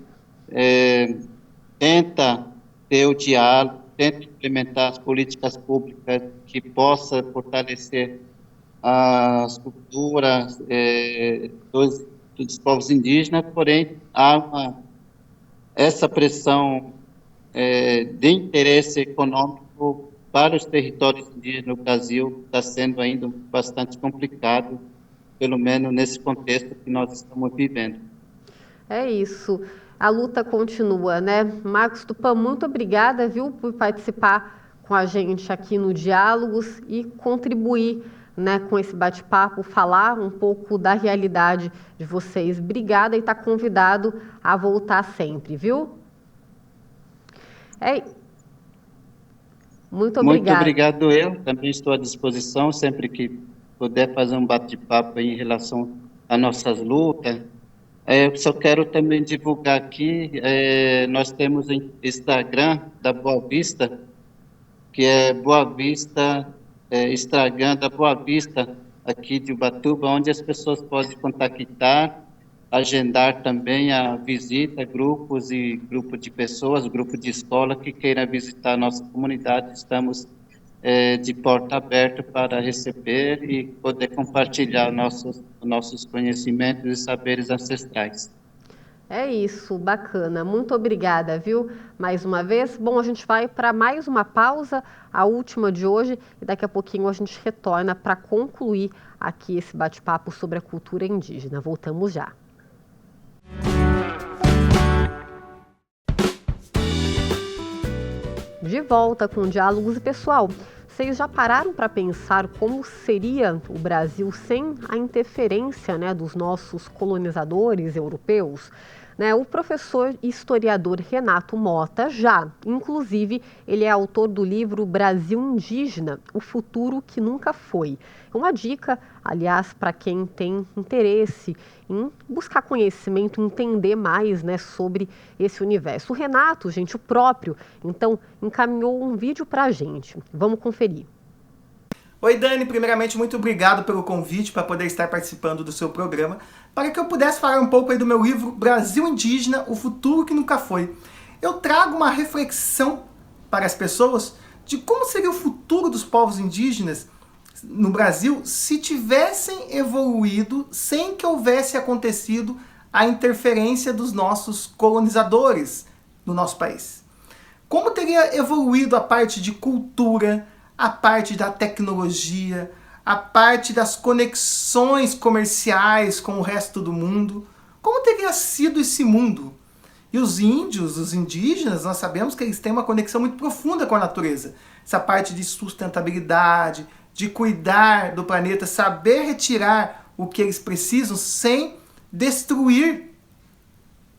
tenta ter o diálogo, tenta implementar as políticas públicas que possa fortalecer as culturas dos povos indígenas, porém há essa pressão de interesse econômico para os territórios indígenas no Brasil está sendo ainda bastante complicado, pelo menos nesse contexto que nós estamos vivendo. É isso. A luta continua, né? Marcos Tupã, muito obrigada, viu, por participar com a gente aqui no Diálogos e contribuir, né, com esse bate-papo, falar um pouco da realidade de vocês. Obrigada e está convidado a voltar sempre, viu? Muito obrigada. Muito obrigado, eu também estou à disposição, sempre que puder fazer um bate-papo em relação às nossas lutas. Eu só quero também divulgar aqui, nós temos o Instagram da Boa Vista, que é Boa Vista, Instagram da Boa Vista, aqui de Ubatuba, onde as pessoas podem contactar, agendar também a visita, grupos de pessoas, grupo de escola que queira visitar a nossa comunidade. Estamos de porta aberta para receber e poder compartilhar nossos conhecimentos e saberes ancestrais. É isso, bacana. Muito obrigada, viu? Mais uma vez. Bom, a gente vai para mais uma pausa, a última de hoje, e daqui a pouquinho a gente retorna para concluir aqui esse bate-papo sobre a cultura indígena. Voltamos já. De volta com Diálogos. E pessoal, vocês já pararam para pensar como seria o Brasil sem a interferência, né, dos nossos colonizadores europeus? O professor e historiador Renato Mota inclusive, ele é autor do livro Brasil Indígena, o futuro que nunca foi. Uma dica, aliás, para quem tem interesse em buscar conhecimento, entender mais, né, sobre esse universo. O Renato, gente, o próprio, então, encaminhou um vídeo para a gente. Vamos conferir. Oi, Dani, primeiramente muito obrigado pelo convite para poder estar participando do seu programa, para que eu pudesse falar um pouco aí do meu livro Brasil Indígena, o futuro que nunca foi. Eu trago uma reflexão para as pessoas de como seria o futuro dos povos indígenas no Brasil se tivessem evoluído sem que houvesse acontecido a interferência dos nossos colonizadores no nosso país. Como teria evoluído a parte de cultura, a parte da tecnologia, a parte das conexões comerciais com o resto do mundo? Como teria sido esse mundo? E os índios, os indígenas, nós sabemos que eles têm uma conexão muito profunda com a natureza. Essa parte de sustentabilidade, de cuidar do planeta, saber retirar o que eles precisam sem destruir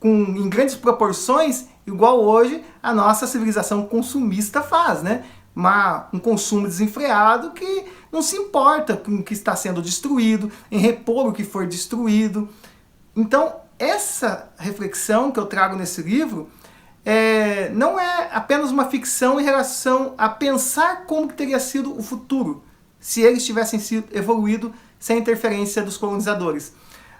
em grandes proporções, igual hoje a nossa civilização consumista faz, né? Um consumo desenfreado que não se importa com o que está sendo destruído, em repor o que for destruído. Então, essa reflexão que eu trago nesse livro não é apenas uma ficção em relação a pensar como que teria sido o futuro se eles tivessem sido evoluído sem interferência dos colonizadores,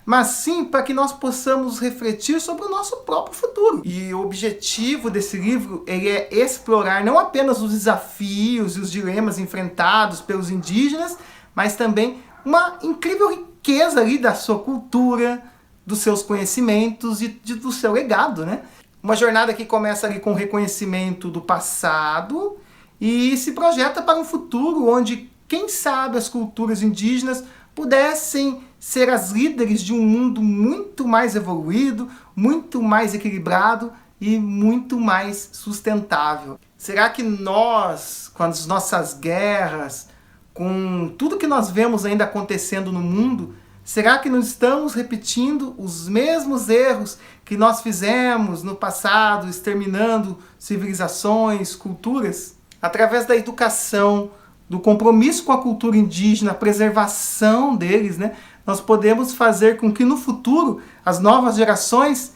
mas sim para que nós possamos refletir sobre o nosso próprio futuro. E o objetivo desse livro ele é explorar não apenas os desafios e os dilemas enfrentados pelos indígenas, mas também uma incrível riqueza ali da sua cultura, dos seus conhecimentos e do seu legado, né? Uma jornada que começa ali com o reconhecimento do passado e se projeta para um futuro onde, quem sabe, as culturas indígenas pudessem ser as líderes de um mundo muito mais evoluído, muito mais equilibrado e muito mais sustentável. Será que nós, com as nossas guerras, com tudo que nós vemos ainda acontecendo no mundo, será que não estamos repetindo os mesmos erros que nós fizemos no passado, exterminando civilizações, culturas? Através da educação, do compromisso com a cultura indígena, a preservação deles, né? nós podemos fazer com que no futuro as novas gerações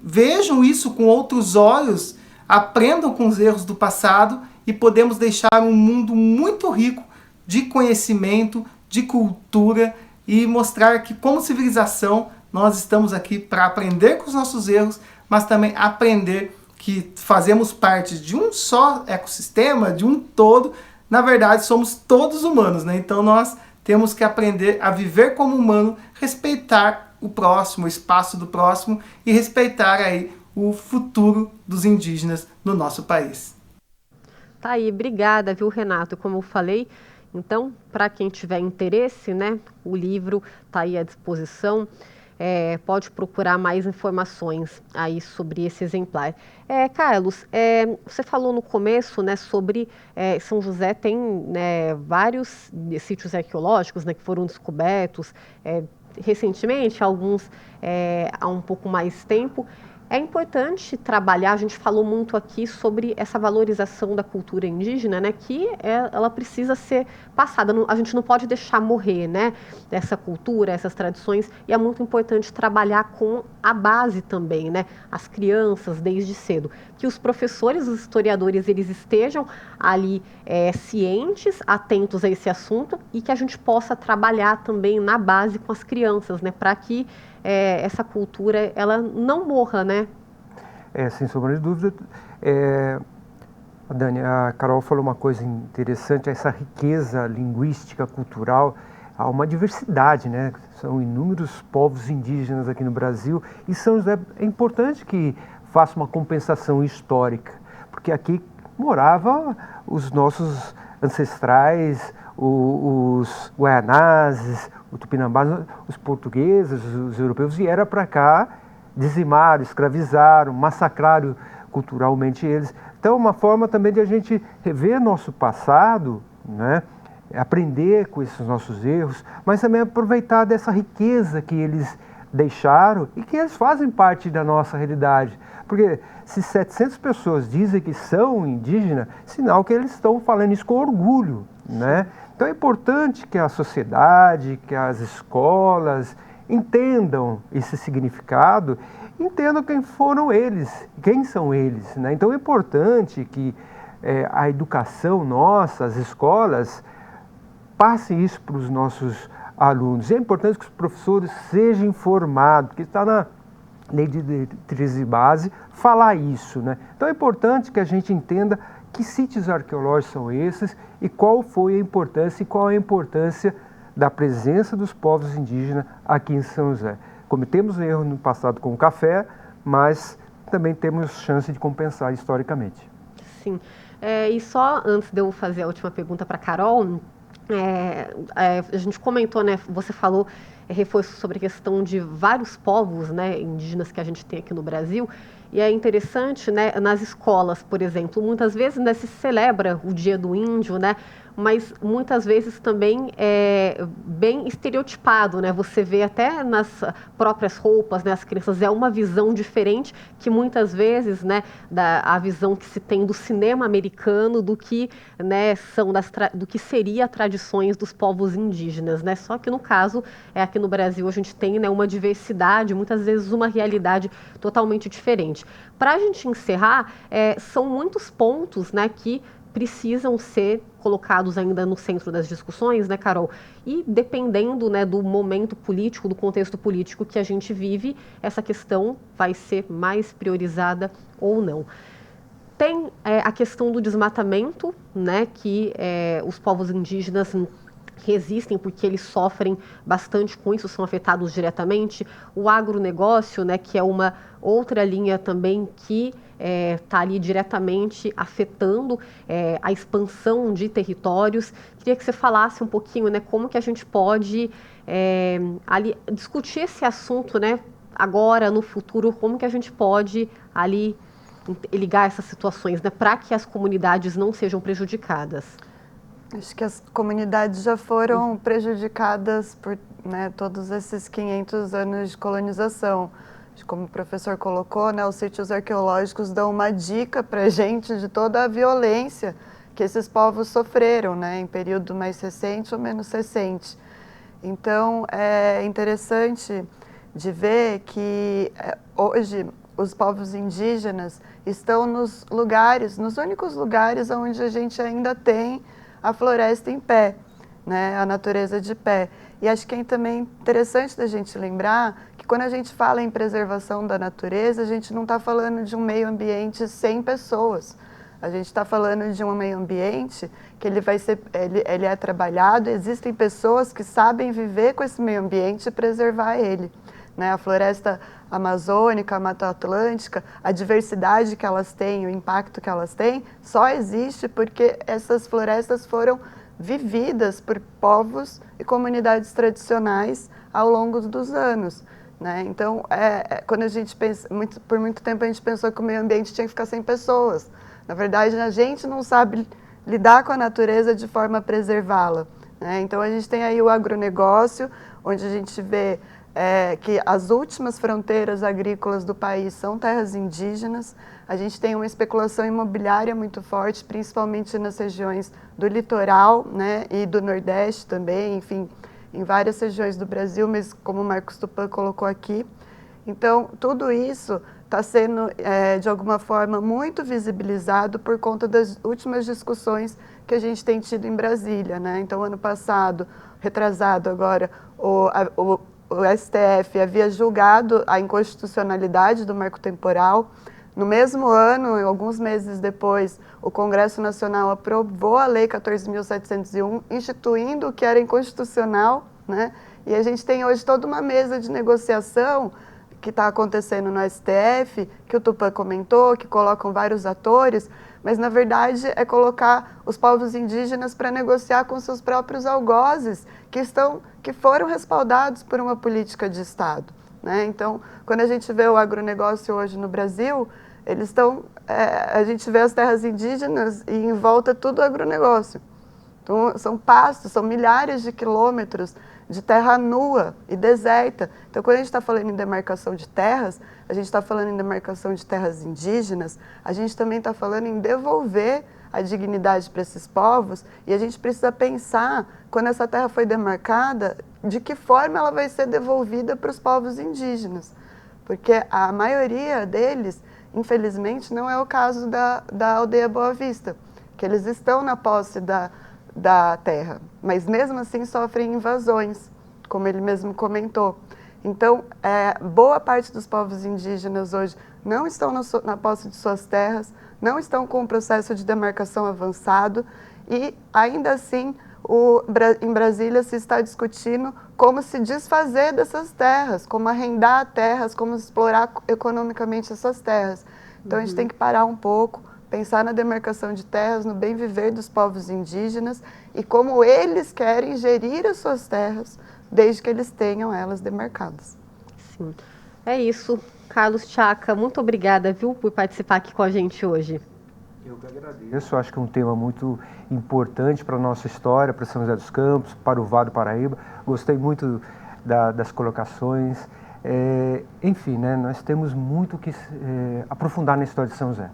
vejam isso com outros olhos, aprendam com os erros do passado e podemos deixar um mundo muito rico de conhecimento, de cultura e mostrar que como civilização nós estamos aqui para aprender com os nossos erros, mas também aprender que fazemos parte de um só ecossistema, de um todo. Na verdade, somos todos humanos, né? Então nós temos que aprender a viver como humano, respeitar o próximo, o espaço do próximo e respeitar aí o futuro dos indígenas no nosso país. Tá aí, obrigada, viu, Renato? Como eu falei, então, para quem tiver interesse, né, o livro está aí à disposição. Pode procurar mais informações aí sobre esse exemplar. Carlos, você falou no começo, né, sobre São José tem, né, vários sítios arqueológicos, né, que foram descobertos recentemente, alguns há um pouco mais tempo. É importante trabalhar, a gente falou muito aqui sobre essa valorização da cultura indígena, né, que ela precisa ser passada, a gente não pode deixar morrer, né, essa cultura, essas tradições, e é muito importante trabalhar com a base também, né, as crianças desde cedo, que os professores, os historiadores, eles estejam ali cientes, atentos a esse assunto e que a gente possa trabalhar também na base com as crianças, né, para que essa cultura ela não morra, né? Sem sombra de dúvida. Dani, a Carol falou uma coisa interessante, essa riqueza linguística, cultural, há uma diversidade, né? São inúmeros povos indígenas aqui no Brasil e São José é importante que faça uma compensação histórica, porque aqui moravam os nossos ancestrais, os guaianazes, o tupinambás, os portugueses, os europeus vieram para cá, dizimaram, escravizaram, massacraram culturalmente eles. Então, uma forma também de a gente rever nosso passado, né? Aprender com esses nossos erros, mas também aproveitar dessa riqueza que eles deixaram e que eles fazem parte da nossa realidade. Porque se 700 pessoas dizem que são indígenas, sinal que eles estão falando isso com orgulho, né? Então é importante que a sociedade, que as escolas entendam esse significado, entendam quem foram eles, quem são eles, né? Então é importante que a educação nossa, as escolas, passem isso para os nossos alunos. É importante que os professores sejam informados, porque está na lei de diretriz de base falar isso, né? Então é importante que a gente entenda que sítios arqueológicos são esses e qual foi a importância e qual é a importância da presença dos povos indígenas aqui em São José. Cometemos erro no passado com o café, mas também temos chance de compensar historicamente. Sim. E só antes de eu fazer a última pergunta para a Carol, a gente comentou, né, você falou, reforço sobre a questão de vários povos, né, indígenas que a gente tem aqui no Brasil, e é interessante, né, nas escolas, por exemplo, muitas vezes, né, se celebra o Dia do Índio, né, mas muitas vezes também é bem estereotipado, né? Você vê até nas próprias roupas, né? As crianças, é uma visão diferente que muitas vezes, né, a visão que se tem do cinema americano do que, né, do que seria tradições dos povos indígenas, né? Só que no caso, aqui no Brasil a gente tem, né, uma diversidade, muitas vezes uma realidade totalmente diferente. Para a gente encerrar, são muitos pontos, né, que precisam ser colocados ainda no centro das discussões, né, Carol? E dependendo, né, do momento político, do contexto político que a gente vive, essa questão vai ser mais priorizada ou não. Tem a questão do desmatamento, né, que os povos indígenas resistem porque eles sofrem bastante com isso, são afetados diretamente. O agronegócio, né, que é uma outra linha também que está ali diretamente afetando a expansão de territórios. Queria que você falasse um pouquinho, né, como que a gente pode ali discutir esse assunto, né, agora, no futuro, como que a gente pode ali ligar essas situações, né, para que as comunidades não sejam prejudicadas. Acho que as comunidades já foram prejudicadas por, né, todos esses 500 anos de colonização. Como o professor colocou, né, os sítios arqueológicos dão uma dica para a gente de toda a violência que esses povos sofreram, né, em período mais recente ou menos recente. Então, é interessante de ver que hoje os povos indígenas estão nos únicos lugares onde a gente ainda tem a floresta em pé, né, a natureza de pé. E acho que é também interessante da gente lembrar que quando a gente fala em preservação da natureza, a gente não está falando de um meio ambiente sem pessoas. A gente está falando de um meio ambiente que ele é trabalhado, existem pessoas que sabem viver com esse meio ambiente e preservar ele. Né? A floresta amazônica, a Mata Atlântica, a diversidade que elas têm, o impacto que elas têm, só existe porque essas florestas foram vividas por povos e comunidades tradicionais ao longo dos anos. Né? Então, quando a gente pensa, por muito tempo a gente pensou que o meio ambiente tinha que ficar sem pessoas. Na verdade, a gente não sabe lidar com a natureza de forma a preservá-la. Né? Então, a gente tem aí o agronegócio, onde a gente vê que as últimas fronteiras agrícolas do país são terras indígenas. A gente tem uma especulação imobiliária muito forte, principalmente nas regiões do litoral, né, e do Nordeste também, enfim, em várias regiões do Brasil, mas como o Marcos Tupã colocou aqui. Então, tudo isso está sendo, de alguma forma, muito visibilizado por conta das últimas discussões que a gente tem tido em Brasília. Né? Então, ano passado, retrasado agora, o STF havia julgado a inconstitucionalidade do marco temporal. No mesmo ano, alguns meses depois, o Congresso Nacional aprovou a Lei 14.701, instituindo o que era inconstitucional. Né? E a gente tem hoje toda uma mesa de negociação que está acontecendo no STF, que o Tupã comentou, que colocam vários atores, mas na verdade é colocar os povos indígenas para negociar com seus próprios algozes, que foram respaldados por uma política de Estado. Né? Então, quando a gente vê o agronegócio hoje no Brasil, a gente vê as terras indígenas e em volta tudo agronegócio. Então, são pastos, são milhares de quilômetros de terra nua e deserta. Então, quando a gente está falando em demarcação de terras, a gente está falando em demarcação de terras indígenas, a gente também está falando em devolver a dignidade para esses povos, e a gente precisa pensar, quando essa terra foi demarcada, de que forma ela vai ser devolvida para os povos indígenas. Porque a maioria deles, infelizmente, não é o caso da aldeia Boa Vista, que eles estão na posse da terra, mas mesmo assim sofrem invasões, como ele mesmo comentou. Então, boa parte dos povos indígenas hoje não estão na posse de suas terras, não estão com o processo de demarcação avançado e, ainda assim, em Brasília se está discutindo como se desfazer dessas terras, como arrendar terras, como explorar economicamente essas terras. Então, a gente tem que parar um pouco, pensar na demarcação de terras, no bem viver dos povos indígenas e como eles querem gerir as suas terras, desde que eles tenham elas demarcadas. Sim, é isso. Carlos Tchaka, muito obrigada, viu, por participar aqui com a gente hoje. Eu que agradeço, acho que é um tema muito importante para a nossa história, para São José dos Campos, para o Vale do Paraíba. Gostei muito das colocações. Enfim, né, nós temos muito que aprofundar na história de São José.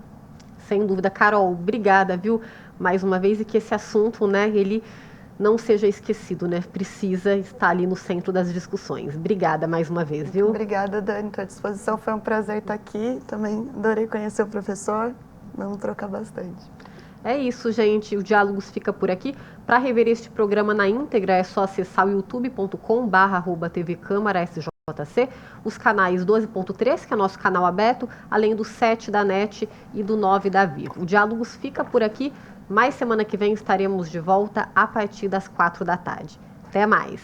Sem dúvida. Carol, obrigada, viu, mais uma vez, e que esse assunto, né, ele não seja esquecido, né, precisa estar ali no centro das discussões. Obrigada mais uma vez, viu? Obrigada, Dani, estou à disposição, foi um prazer estar aqui, também adorei conhecer o professor, vamos trocar bastante. É isso, gente, o Diálogos fica por aqui. Para rever este programa na íntegra é só acessar o youtube.com/tvcâmara-sjc, os canais 12.3, que é nosso canal aberto, além do 7 da NET e do 9 da Vivo. O Diálogos fica por aqui, mas semana que vem estaremos de volta a partir das 4 da tarde. Até mais!